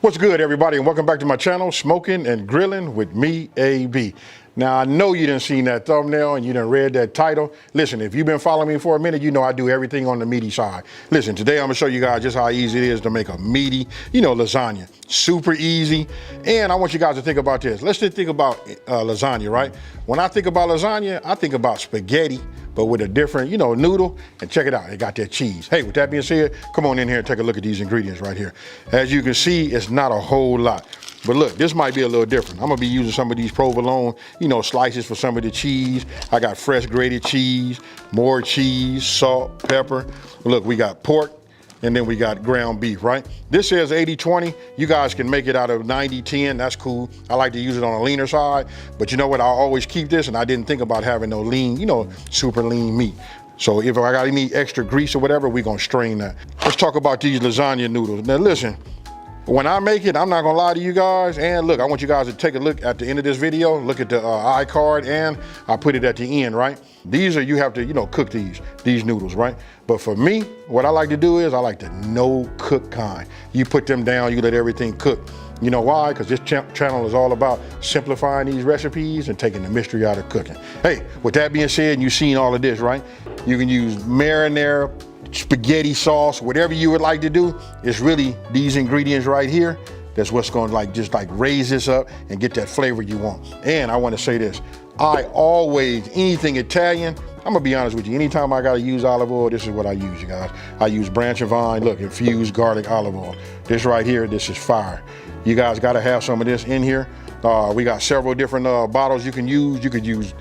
What's good, everybody, and welcome back to my channel, Smoking and Grilling with me, AB. Now, I know you done seen that thumbnail and you done read that title. Listen, if you've been following me for a minute, you know I do everything on the meaty side. Listen, today I'm gonna show you guys just how easy it is to make a meaty, lasagna. Super easy. And I want you guys to think about this. Let's just think about lasagna, right? When I think about lasagna, I think about spaghetti, but with a different, noodle. And check it out, it got that cheese. Hey, with that being said, come on in here and take a look at these ingredients right here. As you can see, it's not a whole lot. But look, this might be a little different. I'm gonna be using some of these provolone, slices for some of the cheese. I got fresh grated cheese, more cheese, salt, pepper. Look, we got pork, and then we got ground beef, right? This says 80-20. You guys can make it out of 90-10, that's cool. I like to use it on a leaner side, but you know what? I always keep this, and I didn't think about having no lean, super lean meat. So if I got any extra grease or whatever, we're gonna strain that. Let's talk about these lasagna noodles. Now listen, when I make it, I'm not gonna lie to you guys, and look, I want you guys to take a look at the end of this video, look at the iCard, and I put it at the end, right? These are, you have to, cook these noodles, right? But for me, what I like to do is I like the no cook kind. You put them down, you let everything cook. You know why? Because this channel is all about simplifying these recipes and taking the mystery out of cooking. Hey, with that being said, you've seen all of this, right? You can use marinara, spaghetti sauce, whatever you would like to do. It's really these ingredients right here. That's what's gonna just raise this up and get that flavor you want. And I wanna say this, I always, anything Italian, I'm gonna be honest with you, anytime I gotta use olive oil, this is what I use, you guys. I use branch and vine, look, infused garlic olive oil. This right here, this is fire. You guys gotta have some of this in here. We got several different bottles you can use. You could use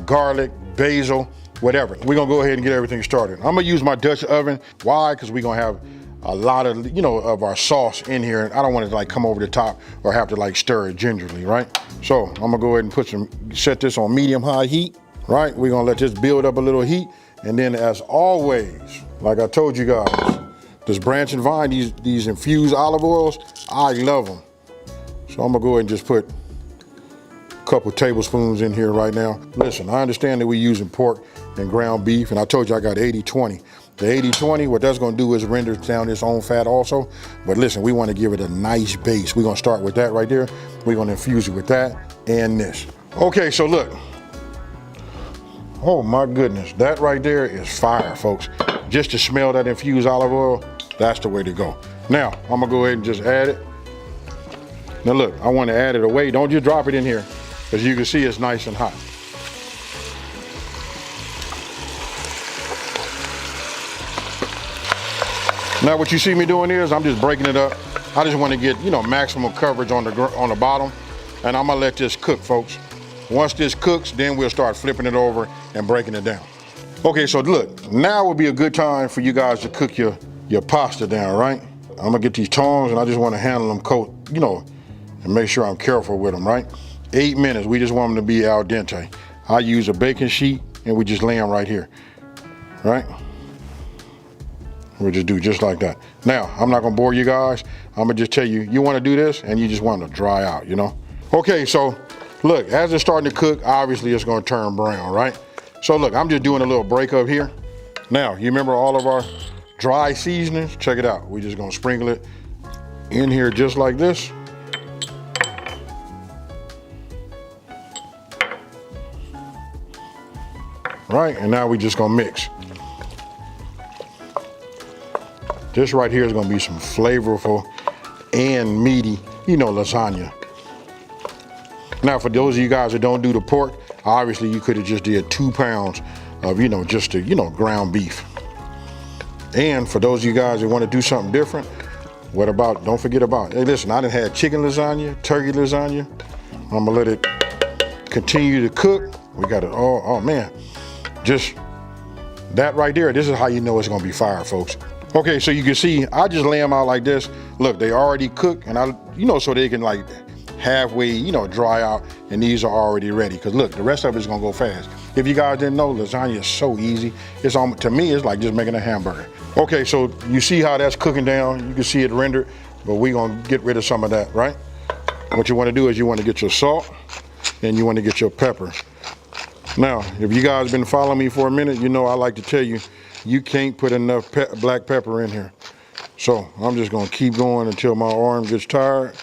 garlic, basil, whatever. We're gonna go ahead and get everything started. I'm gonna use my Dutch oven. Why? Because we're gonna have a lot of, of our sauce in here. And I don't want it to come over the top or have to stir it gingerly, right? So I'm gonna go ahead and set this on medium-high heat, right? We're gonna let this build up a little heat. And then as always, like I told you guys, this branch and vine, these infused olive oils, I love them. So I'm gonna go ahead and just put a couple tablespoons in here right now. Listen, I understand that we're using pork and ground beef, and I told you I got 80-20. The 80-20, what that's gonna do is render down its own fat also. But listen, we wanna give it a nice base. We're gonna start with that right there. We're gonna infuse it with that and this. Okay, so look. Oh my goodness, that right there is fire, folks. Just to smell that infused olive oil, that's the way to go. Now, I'm gonna go ahead and just add it. Now look, I wanna add it away. Don't just drop it in here. As you can see, it's nice and hot. Now what you see me doing is I'm just breaking it up. I just want to get, maximum coverage on the bottom, and I'm gonna let this cook, folks. Once this cooks, then we'll start flipping it over and breaking it down. Okay, so look, now would be a good time for you guys to cook your pasta down, right? I'm gonna get these tongs and I just want to handle them and make sure I'm careful with them, right? 8 minutes, we just want them to be al dente. I use a baking sheet and we just lay them right here, right? We'll just do just like that. Now, I'm not gonna bore you guys. I'm gonna just tell you, you wanna do this and you just want to dry out, Okay, so look, as it's starting to cook, obviously it's gonna turn brown, right? So look, I'm just doing a little break up here. Now, you remember all of our dry seasonings? Check it out. We're just gonna sprinkle it in here just like this. Right, and now we just gonna mix. This right here is gonna be some flavorful and meaty, lasagna. Now, for those of you guys that don't do the pork, obviously you could have just did 2 pounds of, just the, ground beef. And for those of you guys that want to do something different, don't forget about, hey listen, I done had chicken lasagna, turkey lasagna. I'm gonna let it continue to cook. We got it, oh man. Just that right there, this is how you know it's gonna be fire, folks. Okay, so you can see, I just lay them out like this. Look, they already cooked, and so they can halfway, dry out, and these are already ready. Cause look, the rest of it's gonna go fast. If you guys didn't know, lasagna is so easy. To me, it's like just making a hamburger. Okay, so you see how that's cooking down. You can see it rendered, but we're gonna get rid of some of that, right? What you wanna do is you wanna get your salt, and you wanna get your pepper. Now, if you guys been following me for a minute, I like to tell you, you can't put enough black pepper in here. So I'm just gonna keep going until my arm gets tired.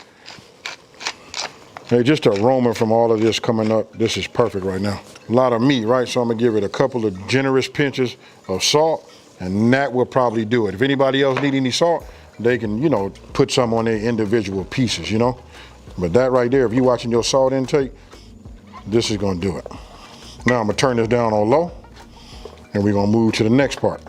Hey, just the aroma from all of this coming up, this is perfect right now. A lot of meat, right? So I'm gonna give it a couple of generous pinches of salt, and that will probably do it. If anybody else need any salt, they can, you know, put some on their individual pieces, you know? But that right there, if you're watching your salt intake, this is gonna do it. Now I'm gonna turn this down on low, and we're gonna move to the next part.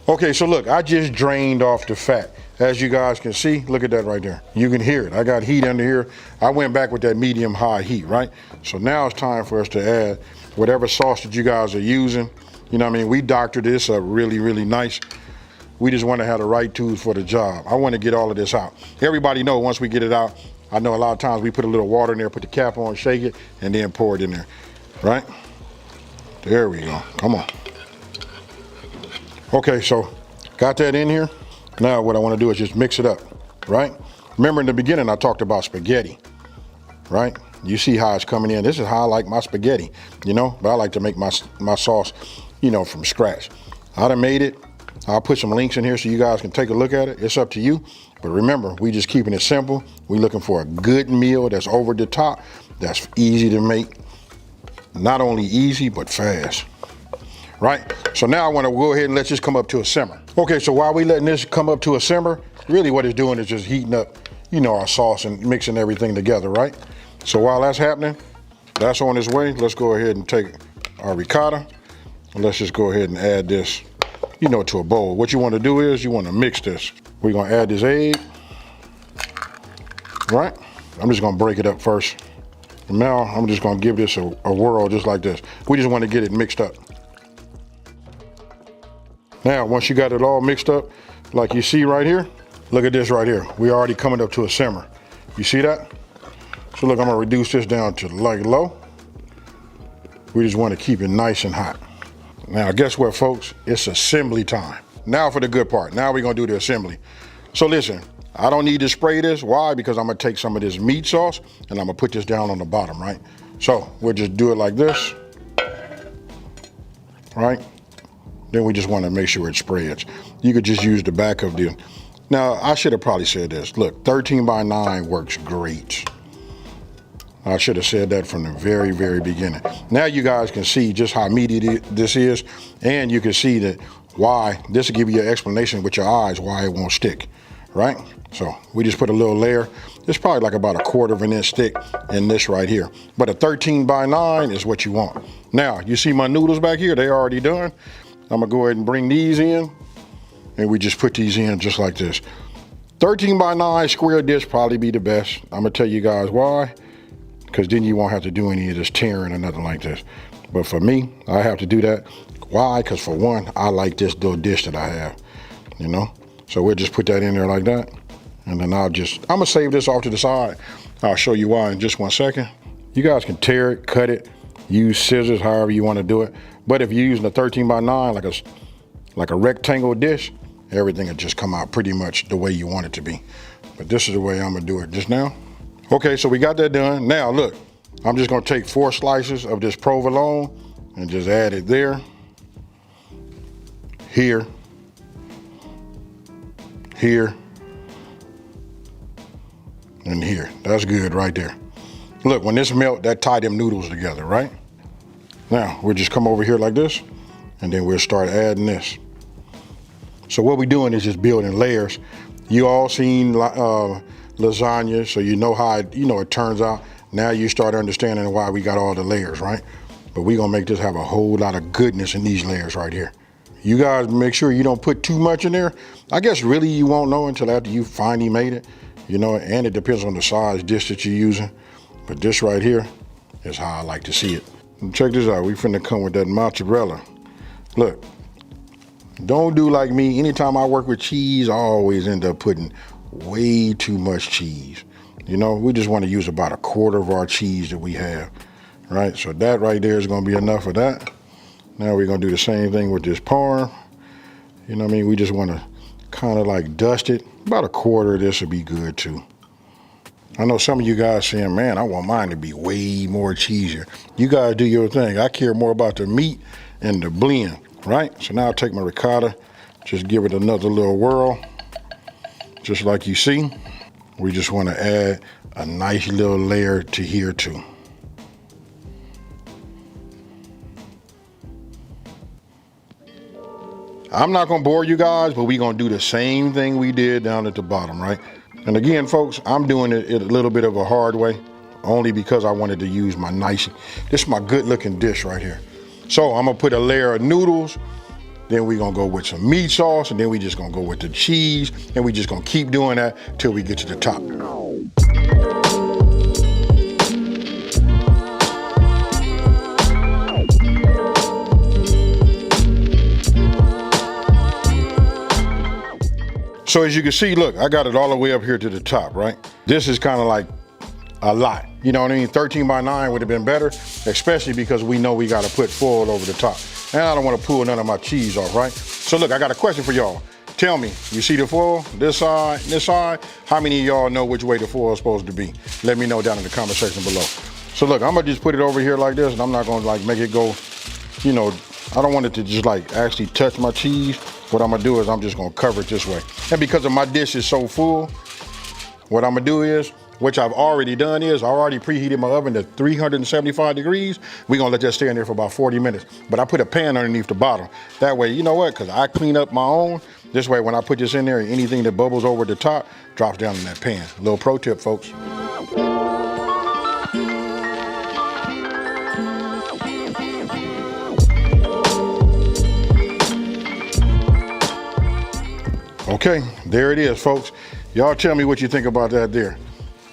Okay, so look, I just drained off the fat. As you guys can see, look at that right there. You can hear it. I got heat under here. I went back with that medium high heat, right? So now it's time for us to add whatever sauce that you guys are using. You know what I mean? We doctored this up really, really nice. We just want to have the right tools for the job. I want to get all of this out. Everybody know once we get it out, I know a lot of times we put a little water in there, put the cap on, shake it, and then pour it in there, right? There we go, come on. Okay, so got that in here. Now what I want to do is just mix it up, right? Remember in the beginning I talked about spaghetti, right? You see how it's coming in. This is how I like my spaghetti, you know? But I like to make my sauce, you know, from scratch. I done made it. I'll put some links in here so you guys can take a look at it. It's up to you. But remember, we just keeping it simple. We looking for a good meal that's over the top, that's easy to make. Not only easy, but fast. Right? So now I want to go ahead and let this come up to a simmer. Okay, so while we letting this come up to a simmer, really what it's doing is just heating up, you know, our sauce and mixing everything together, right? So while that's happening, that's on its way. Let's go ahead and take our ricotta. And let's just go ahead and add this, you know, to a bowl. What you want to do is you want to mix this. We're going to add this egg, right? I'm just going to break it up first. And now I'm just going to give this a whirl just like this. We just want to get it mixed up. Now, once you got it all mixed up, like you see right here, look at this right here. We're already coming up to a simmer. You see that? So look, I'm gonna reduce this down to like low. We just wanna keep it nice and hot. Now, guess what, folks? It's assembly time. Now for the good part. Now we're gonna do the assembly. So listen, I don't need to spray this. Why? Because I'm gonna take some of this meat sauce and I'm gonna put this down on the bottom, right? So we'll just do it like this, right? Then we just want to make sure it spreads. You could just use the back of the, now I should have probably said this. Look, 13 by 9 works great. I should have said that from the very, very beginning. Now you guys can see just how meaty this is, and you can see that why, this will give you an explanation with your eyes why it won't stick, right? So we just put a little layer. It's probably like about 1/4 of an inch thick in this right here. But a 13 by 9 is what you want. Now, you see my noodles back here, they already done. I'm gonna go ahead and bring these in, and we just put these in just like this. 13 by 9 square dish probably be the best. I'm gonna tell you guys why, because then you won't have to do any of this tearing or nothing like this. But for me, I have to do that. Why? Because for one, I like this little dish that I have, you know? So we'll just put that in there like that. And then I'm gonna save this off to the side. I'll show you why in just 1 second. You guys can tear it, cut it, use scissors, however you wanna do it. But if you're using a 13 by 9, like a rectangle dish, everything will just come out pretty much the way you want it to be. But this is the way I'm gonna do it just now. Okay, so we got that done. Now look, I'm just gonna take 4 slices of this provolone and just add it there, here, here, and here. That's good right there. Look, when this melt, that tie them noodles together, right? Now, we'll just come over here like this, and then we'll start adding this. So what we're doing is just building layers. You all seen lasagna, so you know how it turns out. Now you start understanding why we got all the layers, right? But we're gonna make this have a whole lot of goodness in these layers right here. You guys make sure you don't put too much in there. I guess really you won't know until after you finally made it, you know, and it depends on the size dish that you're using. But this right here is how I like to see it. And check this out, we finna come with that mozzarella. Look, don't do like me. Anytime I work with cheese, I always end up putting way too much cheese. You know, we just wanna use about 1/4 of our cheese that we have, right? So that right there is gonna be enough of that. Now we're gonna do the same thing with this parm. You know what I mean? We just wanna kind of like dust it. About 1/4 of this would be good too. I know some of you guys saying, man, I want mine to be way more cheesier. You guys do your thing. I care more about the meat and the blend, right? So now I'll take my ricotta, Just give it another little whirl, just like you see. We just want to add a nice little layer to here too. I'm not gonna bore you guys, but we're gonna do the same thing we did down at the bottom, right? And again, folks, I'm doing it a little bit of a hard way, only because I wanted to use my nice, this is my good looking dish right here. So I'm gonna put a layer of noodles, then we're gonna go with some meat sauce, and then we just gonna go with the cheese, and we just gonna keep doing that till we get to the top. So as you can see, look, I got it all the way up here to the top, right? This is kind of like a lot. You know what I mean? 13 by 9 would have been better, especially because we know we got to put foil over the top. And I don't want to pull none of my cheese off, right? So look, I got a question for y'all. Tell me, you see the foil, this side, this side? How many of y'all know which way the foil is supposed to be? Let me know down in the comment section below. So look, I'm gonna just put it over here like this, and I'm not gonna like make it go, you know, I don't want it to just like actually touch my cheese. What I'm gonna do is I'm just gonna cover it this way. And because of my dish is so full, what I'm gonna do is, which I've already done is, I already preheated my oven to 375 degrees. We're gonna let that stay in there for about 40 minutes. But I put a pan underneath the bottom. That way, you know what, cause I clean up my own. This way, when I put this in there, anything that bubbles over the top drops down in that pan. A little pro tip, folks. Okay, there it is, folks. Y'all tell me what you think about that there.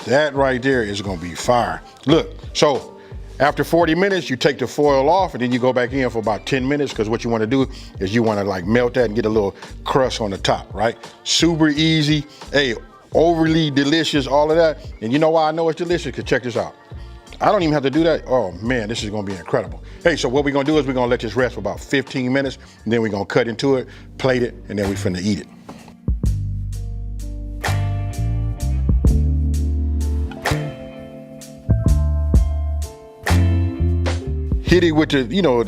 That right there is gonna be fire. Look, so after 40 minutes, you take the foil off and then you go back in for about 10 minutes because what you wanna do is you wanna like melt that and get a little crust on the top, right? Super easy, hey, overly delicious, all of that. And you know why I know it's delicious? Because check this out. I don't even have to do that. Oh man, this is gonna be incredible. Hey, so what we're gonna do is we're gonna let this rest for about 15 minutes and then we're gonna cut into it, plate it, and then we finna eat it. Hit it with the, you know,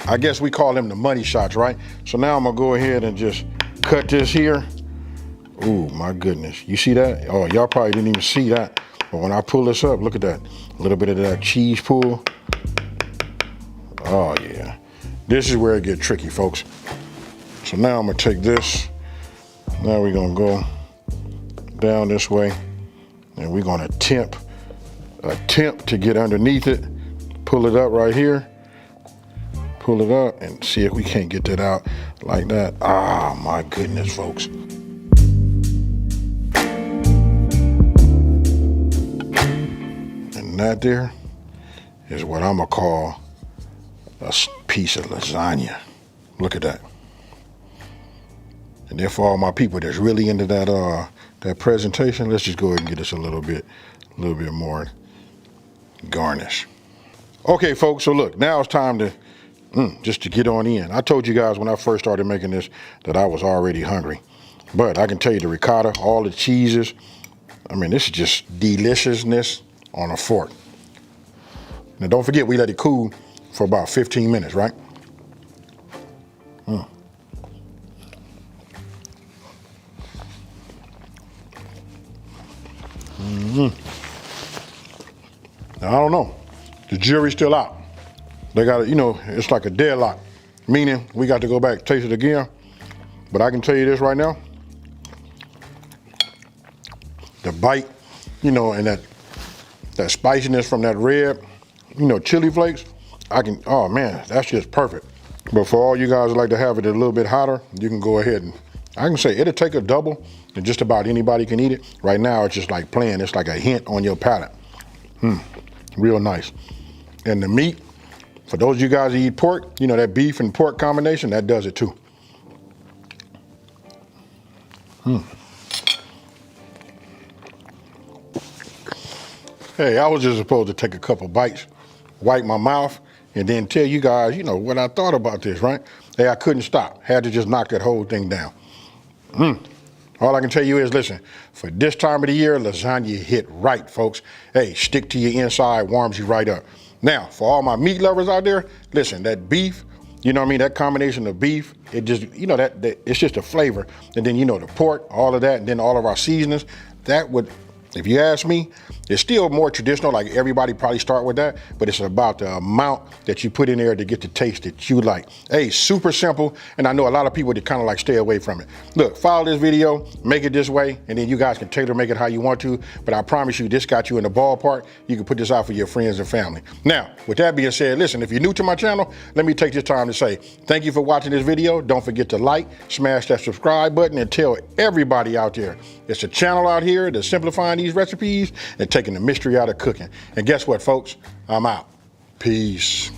I guess we call them the money shots, right? So now I'm gonna go ahead and just cut this here. Ooh, my goodness. You see that? Oh, y'all probably didn't even see that. But when I pull this up, look at that. A little bit of that cheese pull. Oh yeah. This is where it gets tricky, folks. So now I'm gonna take this. Now we're gonna go down this way and we're gonna attempt to get underneath it. Pull it up right here. Pull it up and see if we can't get that out like that. Ah, my goodness, folks. And that there is what I'm gonna call a piece of lasagna. Look at that. And then for all my people that's really into that presentation, let's just go ahead and get us a little bit more garnish. Okay, folks, so look, now it's time to just to get on in. I told you guys when I first started making this that I was already hungry. But I can tell you the ricotta, all the cheeses, I mean, this is just deliciousness on a fork. Now don't forget, we let it cool for about 15 minutes, right? Now, I don't know. The jury's still out. They got, you know, it's like a deadlock, meaning we got to go back, taste it again. But I can tell you this right now. The bite, you know, and that spiciness from that red, you know, chili flakes, oh man, that's just perfect. But for all you guys who like to have it a little bit hotter, you can go ahead and, I can say it'll take a double and just about anybody can eat it. Right now, it's just like plain, it's like a hint on your palate. Real nice. And the meat, for those of you guys who eat pork, you know, that beef and pork combination, that does it too. Hey, I was just supposed to take a couple bites, wipe my mouth, and then tell you guys, you know, what I thought about this, right? Hey, I couldn't stop. Had to just knock that whole thing down. All I can tell you is, listen, for this time of the year, lasagna hit right, folks. Hey, stick to your inside, warms you right up. Now, for all my meat lovers out there, listen, that beef You know what I mean? That combination of beef, it just, you know, that it's just a flavor. And then, you know, the pork, all of that, and then all of our seasonings, that would, if you ask me, it's still more traditional, like everybody probably start with that, but it's about the amount that you put in there to get the taste that you like. Hey, super simple, and I know a lot of people that kind of like stay away from it. Look, follow this video, make it this way, and then you guys can tailor make it how you want to, but I promise you this got you in the ballpark. You can put this out for your friends and family. Now, with that being said, listen, if you're new to my channel, let me take this time to say thank you for watching this video. Don't forget to like, smash that subscribe button, and tell everybody out there it's a channel out here that's simplifying these recipes and taking the mystery out of cooking. And guess what, folks? I'm out. Peace.